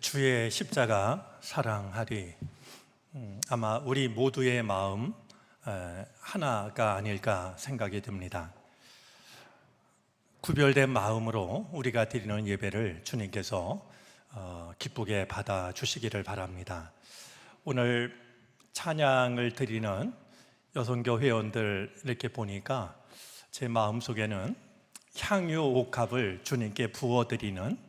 주의 십자가 사랑하리. 아마 우리 모두의 마음 하나가 아닐까 생각이 듭니다. 구별된 마음으로 우리가 드리는 예배를 주님께서 기쁘게 받아주시기를 바랍니다. 오늘 찬양을 드리는 여성교 회원들 이렇게 보니까 제 마음속에는 향유 옥합을 주님께 부어드리는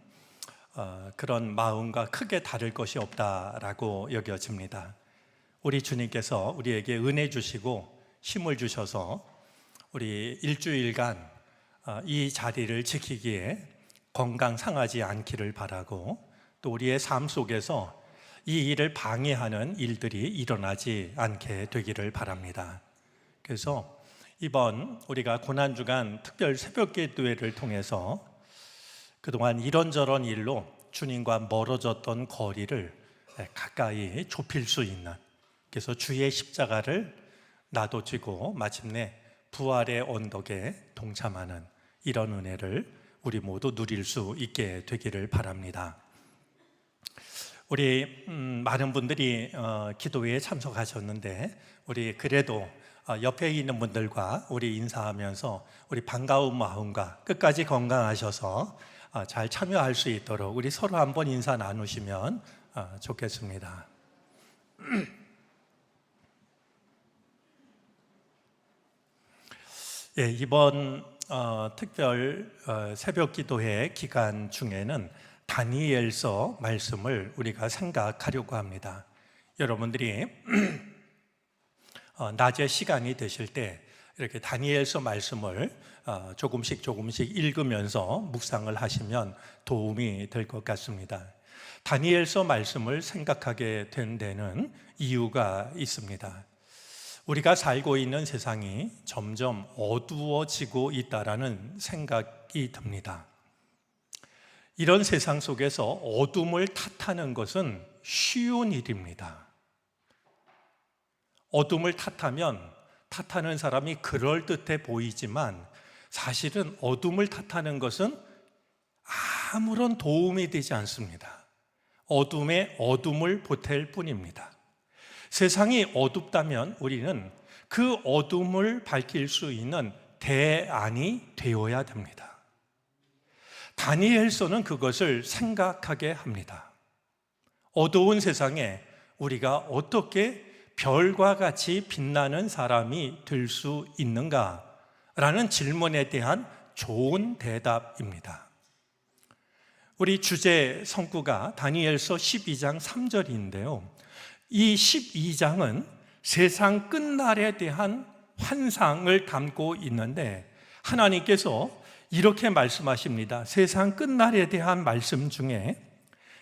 그런 마음과 크게 다를 것이 없다라고 여겨집니다. 우리 주님께서 우리에게 은혜 주시고 힘을 주셔서 우리 일주일간 이 자리를 지키기에 건강 상하지 않기를 바라고, 또 우리의 삶 속에서 이 일을 방해하는 일들이 일어나지 않게 되기를 바랍니다. 그래서 이번 우리가 고난주간 특별 새벽기도회를 통해서 그동안 이런저런 일로 주님과 멀어졌던 거리를 가까이 좁힐 수 있는, 그래서 주의 십자가를 나도 지고 마침내 부활의 언덕에 동참하는 이런 은혜를 우리 모두 누릴 수 있게 되기를 바랍니다. 우리 많은 분들이 기도회에 참석하셨는데, 우리 그래도 옆에 있는 분들과 우리 인사하면서 우리 반가운 마음과 끝까지 건강하셔서 잘 참여할 수 있도록 우리 서로 한번 인사 나누시면 좋겠습니다. 예, 이번 특별 새벽 기도회 기간 중에는 다니엘서 말씀을 우리가 생각하려고 합니다. 여러분들이 낮에 시간이 되실 때 이렇게 다니엘서 말씀을 조금씩 읽으면서 묵상을 하시면 도움이 될 것 같습니다. 다니엘서 말씀을 생각하게 된 데는 이유가 있습니다. 우리가 살고 있는 세상이 점점 어두워지고 있다라는 생각이 듭니다. 이런 세상 속에서 어둠을 탓하는 것은 쉬운 일입니다. 어둠을 탓하는 사람이 그럴듯해 보이지만 사실은 어둠을 탓하는 것은 아무런 도움이 되지 않습니다. 어둠에 어둠을 보탤 뿐입니다. 세상이 어둡다면 우리는 그 어둠을 밝힐 수 있는 대안이 되어야 됩니다. 다니엘서는 그것을 생각하게 합니다. 어두운 세상에 우리가 어떻게 별과 같이 빛나는 사람이 될 수 있는가? 라는 질문에 대한 좋은 대답입니다. 우리 주제 성구가 다니엘서 12장 3절인데요. 이 12장은 세상 끝날에 대한 환상을 담고 있는데, 하나님께서 이렇게 말씀하십니다. 세상 끝날에 대한 말씀 중에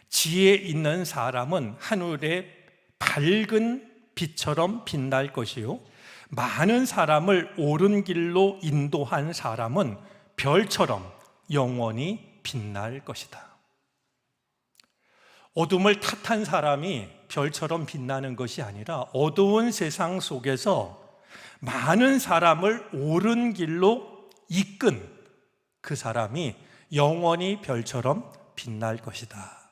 지혜 있는 사람은 하늘의 밝은 빛처럼 빛날 것이요, 많은 사람을 옳은 길로 인도한 사람은 별처럼 영원히 빛날 것이다. 어둠을 탓한 사람이 별처럼 빛나는 것이 아니라 어두운 세상 속에서 많은 사람을 옳은 길로 이끈 그 사람이 영원히 별처럼 빛날 것이다.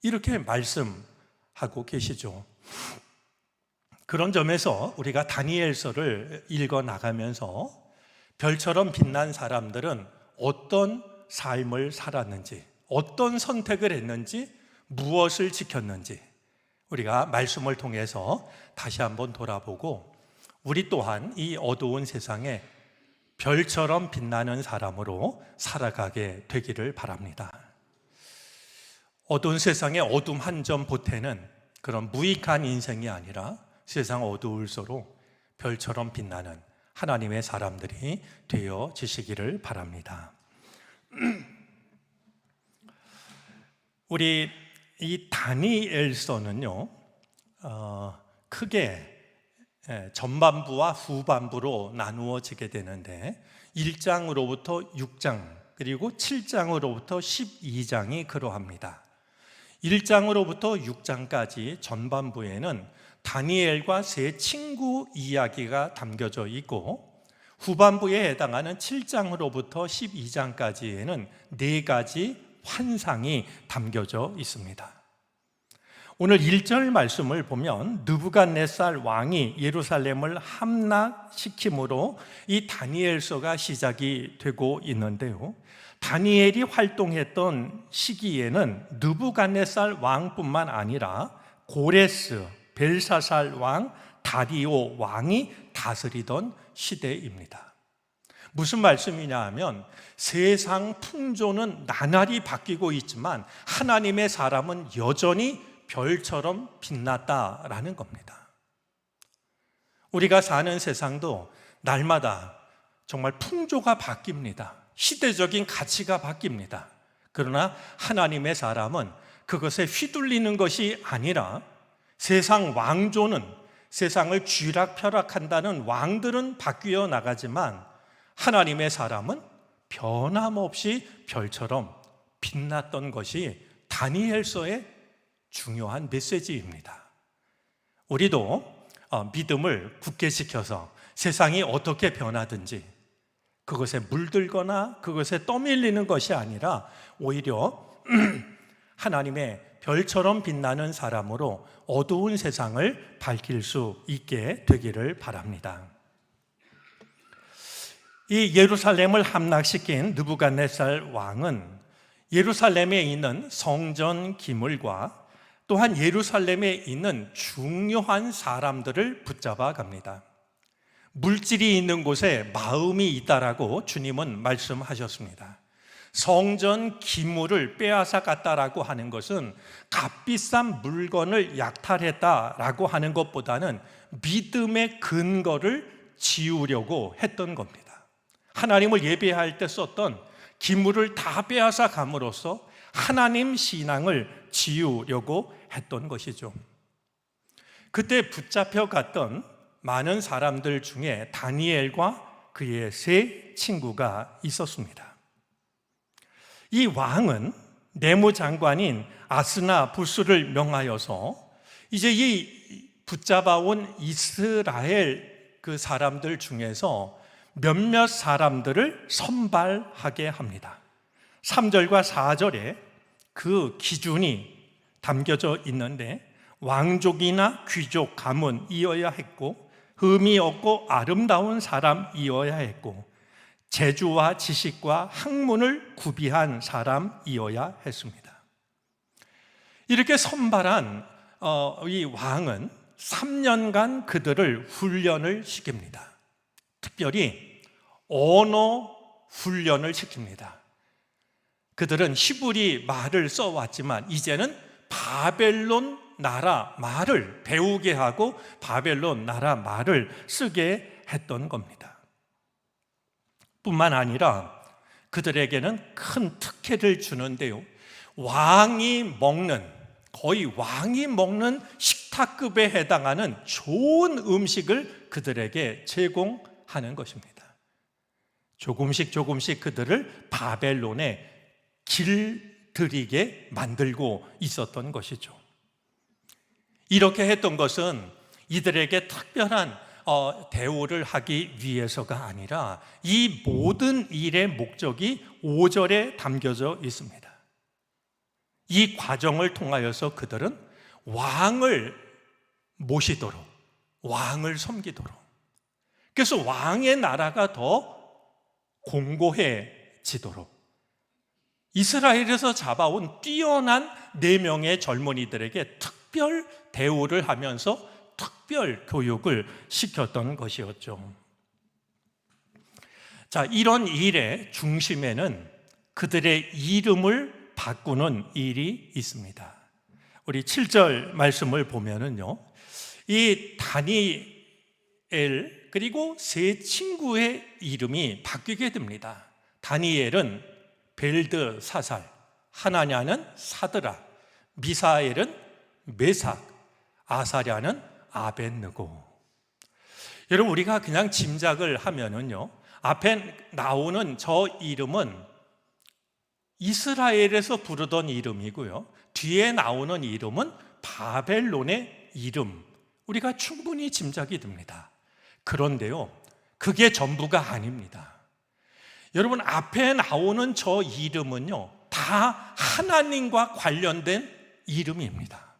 이렇게 말씀하고 계시죠. 그런 점에서 우리가 다니엘서를 읽어 나가면서 별처럼 빛난 사람들은 어떤 삶을 살았는지, 어떤 선택을 했는지, 무엇을 지켰는지 우리가 말씀을 통해서 다시 한번 돌아보고, 우리 또한 이 어두운 세상에 별처럼 빛나는 사람으로 살아가게 되기를 바랍니다. 어두운 세상에 어둠 한 점 보태는 그런 무익한 인생이 아니라 세상 어두울수록 별처럼 빛나는 하나님의 사람들이 되어지시기를 바랍니다. 우리 이 다니엘서는요, 크게 전반부와 후반부로 나누어지게 되는데 1장으로부터 6장 그리고 7장으로부터 12장이 그러합니다. 1장으로부터 6장까지 전반부에는 다니엘과 세 친구 이야기가 담겨져 있고, 후반부에 해당하는 7장으로부터 12장까지에는 4가지 환상이 담겨져 있습니다. 오늘 1절 말씀을 보면 느부갓네살 왕이 예루살렘을 함락시킴으로 이 다니엘서가 시작이 되고 있는데요. 다니엘이 활동했던 시기에는 느부갓네살 왕뿐만 아니라 고레스, 벨사살 왕, 다리오 왕이 다스리던 시대입니다. 무슨 말씀이냐 하면 세상 풍조는 나날이 바뀌고 있지만 하나님의 사람은 여전히 별처럼 빛났다라는 겁니다. 우리가 사는 세상도 날마다 정말 풍조가 바뀝니다. 시대적인 가치가 바뀝니다. 그러나 하나님의 사람은 그것에 휘둘리는 것이 아니라 세상 왕조는, 세상을 쥐락펴락한다는 왕들은 바뀌어 나가지만 하나님의 사람은 변함없이 별처럼 빛났던 것이 다니엘서의 중요한 메시지입니다. 우리도 믿음을 굳게 지켜서 세상이 어떻게 변하든지 그것에 물들거나 그것에 떠밀리는 것이 아니라 오히려 하나님의 별처럼 빛나는 사람으로 어두운 세상을 밝힐 수 있게 되기를 바랍니다. 이 예루살렘을 함락시킨 느부갓네살 왕은 예루살렘에 있는 성전 기물과 또한 예루살렘에 있는 중요한 사람들을 붙잡아 갑니다. 물질이 있는 곳에 마음이 있다라고 주님은 말씀하셨습니다. 성전 기물을 빼앗아 갔다라고 하는 것은 값비싼 물건을 약탈했다라고 하는 것보다는 믿음의 근거를 지우려고 했던 겁니다. 하나님을 예배할 때 썼던 기물을 다 빼앗아 감으로써 하나님 신앙을 지우려고 했던 것이죠. 그때 붙잡혀 갔던 많은 사람들 중에 다니엘과 그의 세 친구가 있었습니다. 이 왕은 내무장관인 아스나부스를 명하여서 이제 이 붙잡아온 이스라엘 그 사람들 중에서 몇몇 사람들을 선발하게 합니다. 3절과 4절에 그 기준이 담겨져 있는데 왕족이나 귀족 가문이어야 했고 흠이 없고 아름다운 사람이어야 했고 재주와 지식과 학문을 구비한 사람이어야 했습니다. 이렇게 선발한 이 왕은 3년간 그들을 훈련을 시킵니다. 특별히 언어 훈련을 시킵니다. 그들은 히브리 말을 써왔지만 이제는 바벨론 나라 말을 배우게 하고 바벨론 나라 말을 쓰게 했던 겁니다. 뿐만 아니라 그들에게는 큰 특혜를 주는데요. 거의 왕이 먹는 식탁급에 해당하는 좋은 음식을 그들에게 제공하는 것입니다. 조금씩 그들을 바벨론에 길들이게 만들고 있었던 것이죠. 이렇게 했던 것은 이들에게 특별한 대우를 하기 위해서가 아니라 이 모든 일의 목적이 5절에 담겨져 있습니다. 이 과정을 통하여서 그들은 왕을 모시도록, 왕을 섬기도록, 그래서 왕의 나라가 더 공고해지도록 이스라엘에서 잡아온 뛰어난 4명의 젊은이들에게 특별 대우를 하면서 특별 교육을 시켰던 것이었죠. 자, 이런 일의 중심에는 그들의 이름을 바꾸는 일이 있습니다. 우리 7절 말씀을 보면은요, 이 다니엘 그리고 세 친구의 이름이 바뀌게 됩니다. 다니엘은 벨드사살, 하나냐는 사드라, 미사엘은 메삭, 아사랴는 아벳느고. 여러분, 우리가 그냥 짐작을 하면은요, 앞에 나오는 저 이름은 이스라엘에서 부르던 이름이고요, 뒤에 나오는 이름은 바벨론의 이름, 우리가 충분히 짐작이 됩니다. 그런데요, 그게 전부가 아닙니다. 여러분, 앞에 나오는 저 이름은요, 다 하나님과 관련된 이름입니다.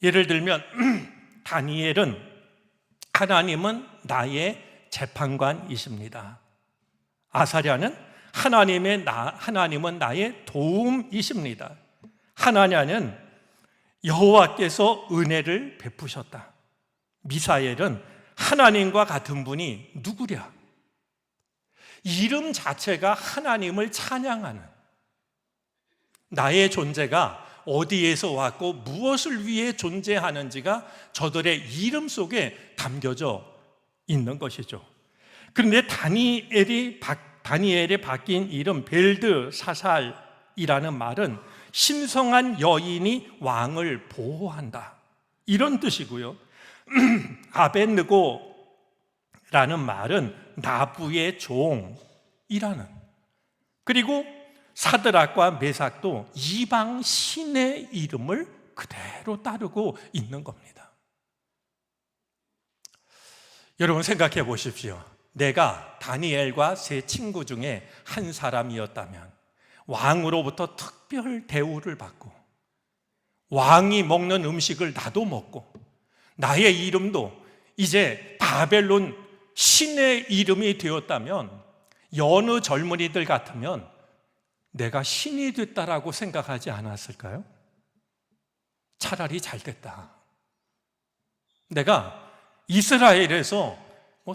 예를 들면 다니엘은 하나님은 나의 재판관이십니다. 아사랴는 하나님은 나의 도움이십니다. 하나냐는 여호와께서 은혜를 베푸셨다. 미사엘은 하나님과 같은 분이 누구랴? 이름 자체가 하나님을 찬양하는, 나의 존재가 어디에서 왔고 무엇을 위해 존재하는지가 저들의 이름 속에 담겨져 있는 것이죠. 그런데 다니엘에 바뀐 이름 벨드사살이라는 말은 신성한 여인이 왕을 보호한다, 이런 뜻이고요. 아벳느고라는 말은 나부의 종이라는, 그리고 사드락과 메삭도 이방 신의 이름을 그대로 따르고 있는 겁니다. 여러분 생각해 보십시오. 내가 다니엘과 세 친구 중에 한 사람이었다면 왕으로부터 특별 대우를 받고 왕이 먹는 음식을 나도 먹고 나의 이름도 이제 바벨론 신의 이름이 되었다면 여느 젊은이들 같으면 내가 신이 됐다라고 생각하지 않았을까요? 차라리 잘 됐다. 내가 이스라엘에서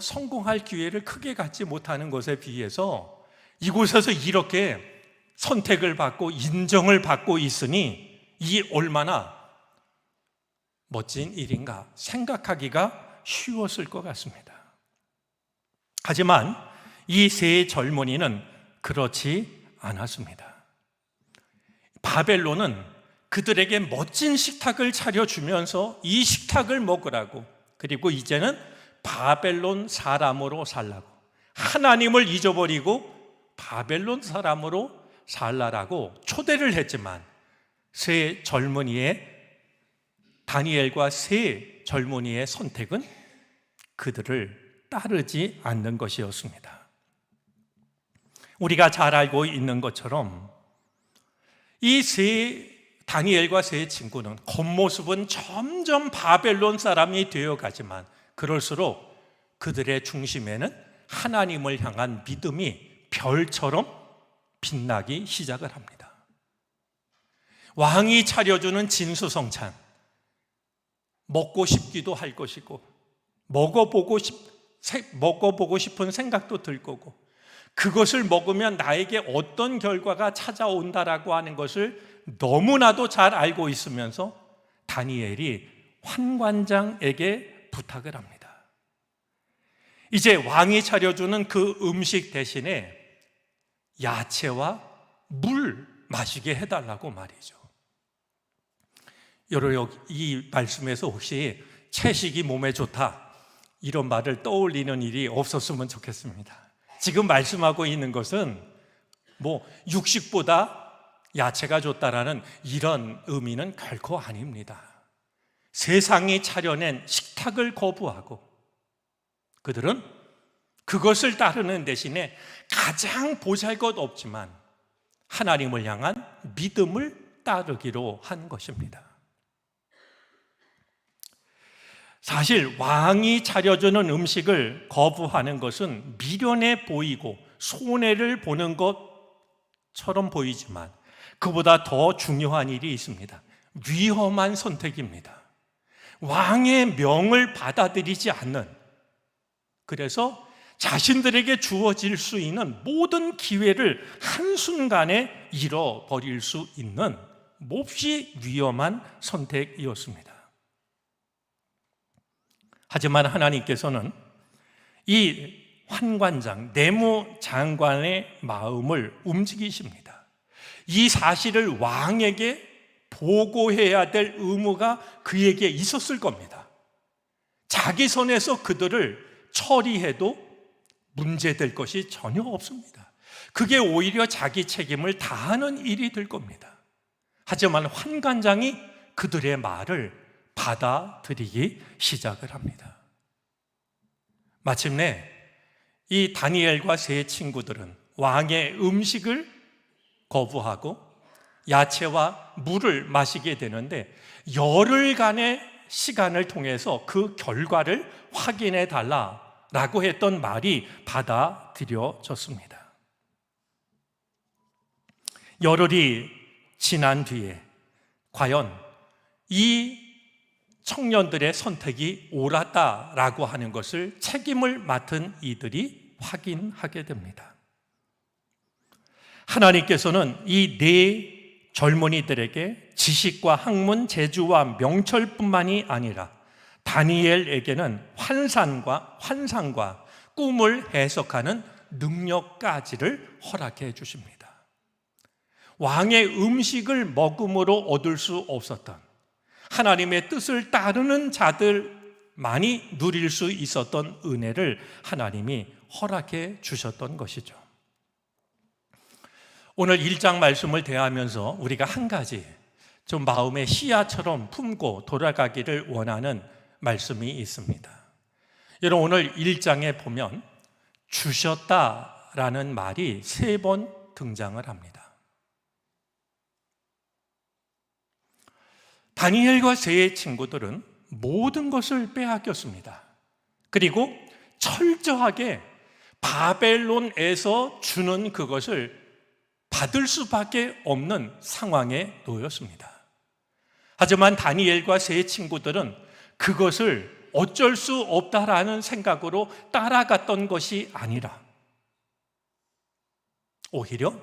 성공할 기회를 크게 갖지 못하는 것에 비해서 이곳에서 이렇게 선택을 받고 인정을 받고 있으니 이 얼마나 멋진 일인가 생각하기가 쉬웠을 것 같습니다. 하지만 이 세 젊은이는 그렇지 않았습니다. 바벨론은 그들에게 멋진 식탁을 차려주면서 이 식탁을 먹으라고, 그리고 이제는 바벨론 사람으로 살라고, 하나님을 잊어버리고 바벨론 사람으로 살라라고 초대를 했지만 다니엘과 세 젊은이의 선택은 그들을 따르지 않는 것이었습니다. 우리가 잘 알고 있는 것처럼 이 다니엘과 세 친구는 겉모습은 점점 바벨론 사람이 되어가지만 그럴수록 그들의 중심에는 하나님을 향한 믿음이 별처럼 빛나기 시작을 합니다. 왕이 차려주는 진수성찬, 먹고 싶기도 할 것이고 먹어보고 싶은 생각도 들 거고, 그것을 먹으면 나에게 어떤 결과가 찾아온다라고 하는 것을 너무나도 잘 알고 있으면서 다니엘이 환관장에게 부탁을 합니다. 이제 왕이 차려주는 그 음식 대신에 야채와 물 마시게 해달라고 말이죠. 여러분, 이 말씀에서 혹시 채식이 몸에 좋다 이런 말을 떠올리는 일이 없었으면 좋겠습니다. 지금 말씀하고 있는 것은 육식보다 야채가 좋다라는 이런 의미는 결코 아닙니다. 세상이 차려낸 식탁을 거부하고 그들은 그것을 따르는 대신에 가장 보잘것없지만 하나님을 향한 믿음을 따르기로 한 것입니다. 사실 왕이 차려주는 음식을 거부하는 것은 미련해 보이고 손해를 보는 것처럼 보이지만 그보다 더 중요한 일이 있습니다. 위험한 선택입니다. 왕의 명을 받아들이지 않는, 그래서 자신들에게 주어질 수 있는 모든 기회를 한순간에 잃어버릴 수 있는 몹시 위험한 선택이었습니다. 하지만 하나님께서는 이 환관장, 내무장관의 마음을 움직이십니다. 이 사실을 왕에게 보고해야 될 의무가 그에게 있었을 겁니다. 자기 손에서 그들을 처리해도 문제될 것이 전혀 없습니다. 그게 오히려 자기 책임을 다하는 일이 될 겁니다. 하지만 환관장이 그들의 말을 받아들이기 시작을 합니다. 마침내 이 다니엘과 세 친구들은 왕의 음식을 거부하고 야채와 물을 마시게 되는데 열흘간의 시간을 통해서 그 결과를 확인해 달라라고 했던 말이 받아들여졌습니다. 열흘이 지난 뒤에 과연 이 청년들의 선택이 옳았다라고 하는 것을 책임을 맡은 이들이 확인하게 됩니다. 하나님께서는 이 네 젊은이들에게 지식과 학문, 재주와 명철뿐만이 아니라 다니엘에게는 환상과 꿈을 해석하는 능력까지를 허락해 주십니다. 왕의 음식을 먹음으로 얻을 수 없었던, 하나님의 뜻을 따르는 자들만이 누릴 수 있었던 은혜를 하나님이 허락해 주셨던 것이죠. 오늘 1장 말씀을 대하면서 우리가 한 가지 좀 마음의 씨앗처럼 품고 돌아가기를 원하는 말씀이 있습니다. 여러분, 오늘 1장에 보면 주셨다라는 말이 3번 등장을 합니다. 다니엘과 세 친구들은 모든 것을 빼앗겼습니다. 그리고 철저하게 바벨론에서 주는 그것을 받을 수밖에 없는 상황에 놓였습니다. 하지만 다니엘과 세 친구들은 그것을 어쩔 수 없다라는 생각으로 따라갔던 것이 아니라 오히려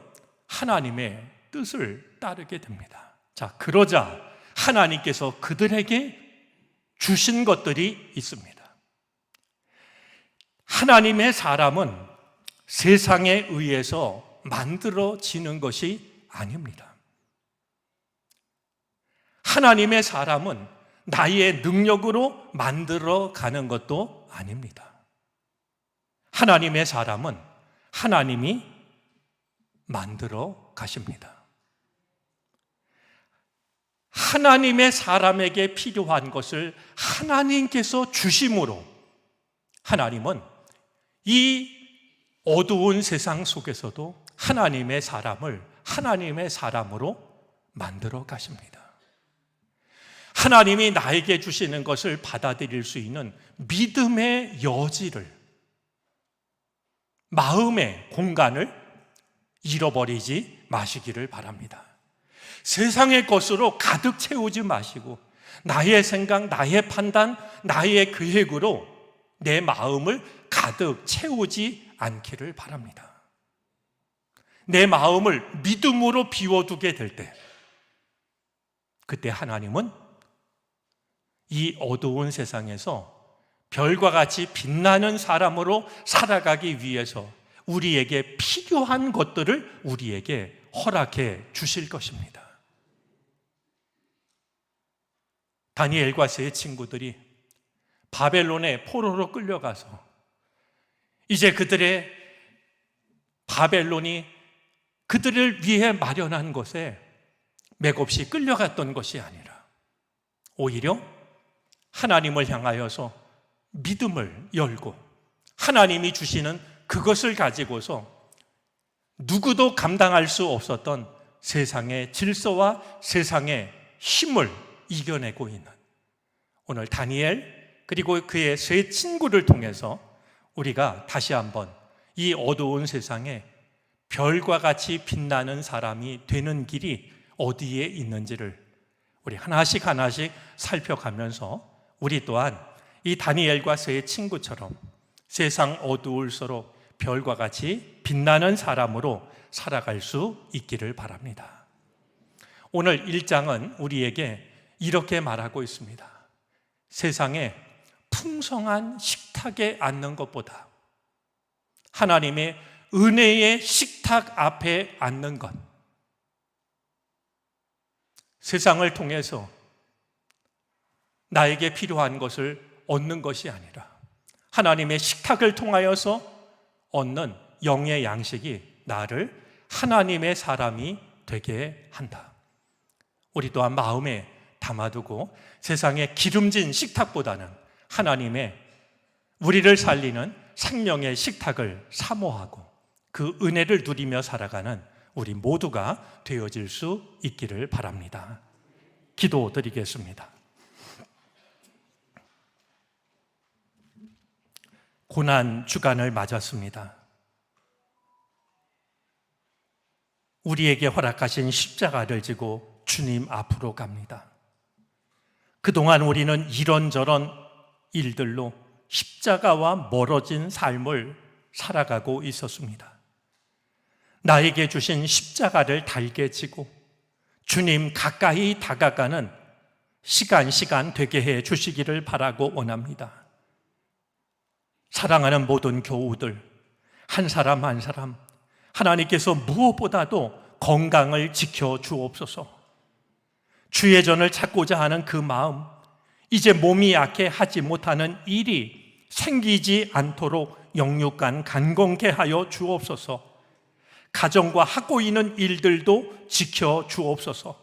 하나님의 뜻을 따르게 됩니다. 자, 그러자 하나님께서 그들에게 주신 것들이 있습니다. 하나님의 사람은 세상에 의해서 만들어지는 것이 아닙니다. 하나님의 사람은 나의 능력으로 만들어가는 것도 아닙니다. 하나님의 사람은 하나님이 만들어 가십니다. 하나님의 사람에게 필요한 것을 하나님께서 주심으로 하나님은 이 어두운 세상 속에서도 하나님의 사람을 하나님의 사람으로 만들어 가십니다. 하나님이 나에게 주시는 것을 받아들일 수 있는 믿음의 여지를, 마음의 공간을 잃어버리지 마시기를 바랍니다. 세상의 것으로 가득 채우지 마시고 나의 생각, 나의 판단, 나의 계획으로 내 마음을 가득 채우지 않기를 바랍니다. 내 마음을 믿음으로 비워두게 될 때, 그때 하나님은 이 어두운 세상에서 별과 같이 빛나는 사람으로 살아가기 위해서 우리에게 필요한 것들을 우리에게 허락해 주실 것입니다. 다니엘과 세 친구들이 바벨론의 포로로 끌려가서 이제 그들의 바벨론이 그들을 위해 마련한 곳에 맥없이 끌려갔던 것이 아니라 오히려 하나님을 향하여서 믿음을 열고 하나님이 주시는 그것을 가지고서 누구도 감당할 수 없었던 세상의 질서와 세상의 힘을 이겨내고 있는 오늘 다니엘 그리고 그의 세 친구를 통해서 우리가 다시 한번 이 어두운 세상에 별과 같이 빛나는 사람이 되는 길이 어디에 있는지를 우리 하나씩 살펴가면서 우리 또한 이 다니엘과 세 친구처럼 세상 어두울수록 별과 같이 빛나는 사람으로 살아갈 수 있기를 바랍니다. 오늘 1장은 우리에게 이렇게 말하고 있습니다. 세상에 풍성한 식탁에 앉는 것보다 하나님의 은혜의 식탁 앞에 앉는 것, 세상을 통해서 나에게 필요한 것을 얻는 것이 아니라 하나님의 식탁을 통하여서 얻는 영의 양식이 나를 하나님의 사람이 되게 한다. 우리 또한 마음에 담아두고 세상의 기름진 식탁보다는 하나님의 우리를 살리는 생명의 식탁을 사모하고 그 은혜를 누리며 살아가는 우리 모두가 되어질 수 있기를 바랍니다. 기도드리겠습니다. 고난 주간을 맞았습니다. 우리에게 허락하신 십자가를 지고 주님 앞으로 갑니다. 그동안 우리는 이런저런 일들로 십자가와 멀어진 삶을 살아가고 있었습니다. 나에게 주신 십자가를 달게 지고 주님 가까이 다가가는 시간 되게 해 주시기를 바라고 원합니다. 사랑하는 모든 교우들, 한 사람 한 사람 하나님께서 무엇보다도 건강을 지켜 주옵소서. 주의 전을 찾고자 하는 그 마음, 이제 몸이 약해 하지 못하는 일이 생기지 않도록 영육간 간공케 하여 주옵소서. 가정과 하고 있는 일들도 지켜 주옵소서.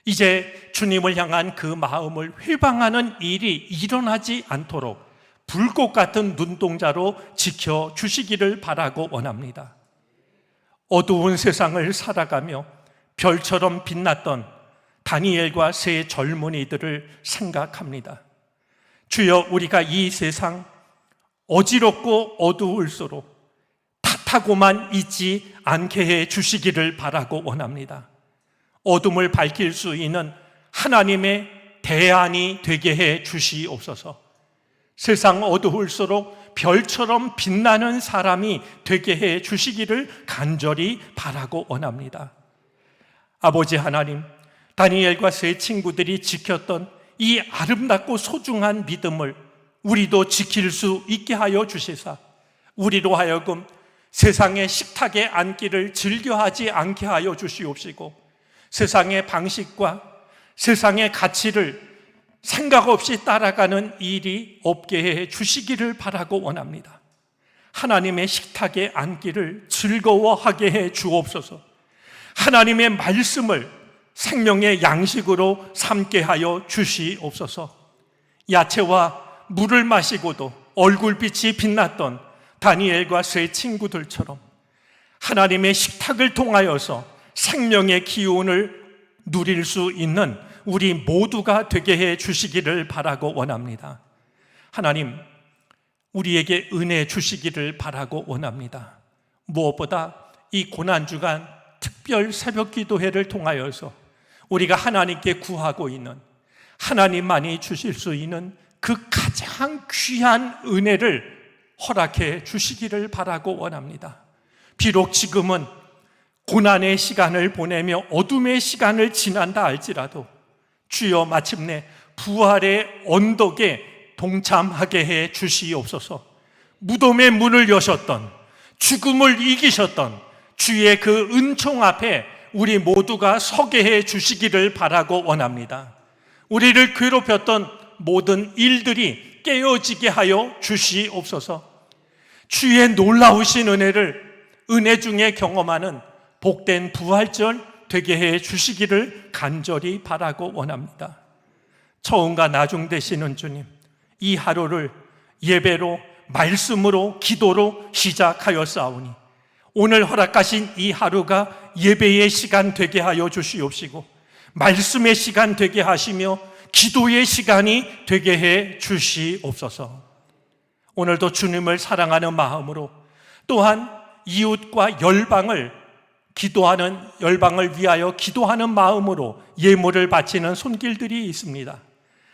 이제 주님을 향한 그 마음을 회방하는 일이 일어나지 않도록 불꽃 같은 눈동자로 지켜 주시기를 바라고 원합니다. 어두운 세상을 살아가며 별처럼 빛났던 다니엘과 세 젊은이들을 생각합니다. 주여, 우리가 이 세상 어지럽고 어두울수록 탓하고만 있지 않게 해 주시기를 바라고 원합니다. 어둠을 밝힐 수 있는 하나님의 대안이 되게 해 주시옵소서. 세상 어두울수록 별처럼 빛나는 사람이 되게 해 주시기를 간절히 바라고 원합니다. 아버지 하나님, 다니엘과 세 친구들이 지켰던 이 아름답고 소중한 믿음을 우리도 지킬 수 있게 하여 주시사 우리로 하여금 세상의 식탁에 앉기를 즐겨하지 않게 하여 주시옵시고 세상의 방식과 세상의 가치를 생각 없이 따라가는 일이 없게 해 주시기를 바라고 원합니다. 하나님의 식탁에 앉기를 즐거워하게 해 주옵소서. 하나님의 말씀을 생명의 양식으로 삼게 하여 주시옵소서. 야채와 물을 마시고도 얼굴빛이 빛났던 다니엘과 세 친구들처럼 하나님의 식탁을 통하여서 생명의 기운을 누릴 수 있는 우리 모두가 되게 해 주시기를 바라고 원합니다. 하나님, 우리에게 은혜 주시기를 바라고 원합니다. 무엇보다 이 고난주간 특별 새벽 기도회를 통하여서 우리가 하나님께 구하고 있는, 하나님만이 주실 수 있는 그 가장 귀한 은혜를 허락해 주시기를 바라고 원합니다. 비록 지금은 고난의 시간을 보내며 어둠의 시간을 지난다 할지라도 주여, 마침내 부활의 언덕에 동참하게 해 주시옵소서. 무덤의 문을 여셨던, 죽음을 이기셨던 주의 그 은총 앞에 우리 모두가 서게 해 주시기를 바라고 원합니다. 우리를 괴롭혔던 모든 일들이 깨어지게 하여 주시옵소서. 주의 놀라우신 은혜를 은혜 중에 경험하는 복된 부활절 되게 해 주시기를 간절히 바라고 원합니다. 처음과 나중 되시는 주님, 이 하루를 예배로, 말씀으로, 기도로 시작하였사오니 오늘 허락하신 이 하루가 예배의 시간 되게 하여 주시옵시고 말씀의 시간 되게 하시며 기도의 시간이 되게 해 주시옵소서. 오늘도 주님을 사랑하는 마음으로 또한 이웃과 열방을 위하여 기도하는 마음으로 예물을 바치는 손길들이 있습니다.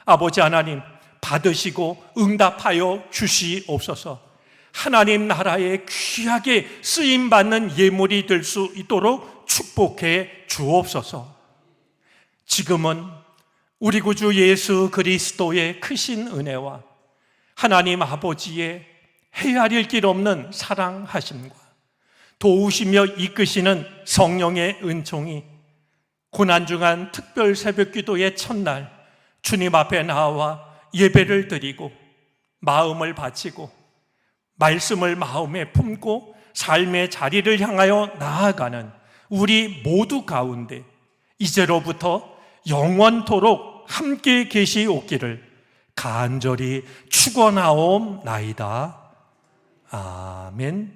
아버지 하나님, 받으시고 응답하여 주시옵소서. 하나님 나라에 귀하게 쓰임받는 예물이 될 수 있도록 축복해 주옵소서. 지금은 우리 구주 예수 그리스도의 크신 은혜와 하나님 아버지의 헤아릴 길 없는 사랑하심과 도우시며 이끄시는 성령의 은총이 고난중한 특별 새벽기도의 첫날 주님 앞에 나와 예배를 드리고 마음을 바치고 말씀을 마음에 품고 삶의 자리를 향하여 나아가는 우리 모두 가운데 이제로부터 영원토록 함께 계시옵기를 간절히 축원하옵나이다. 아멘.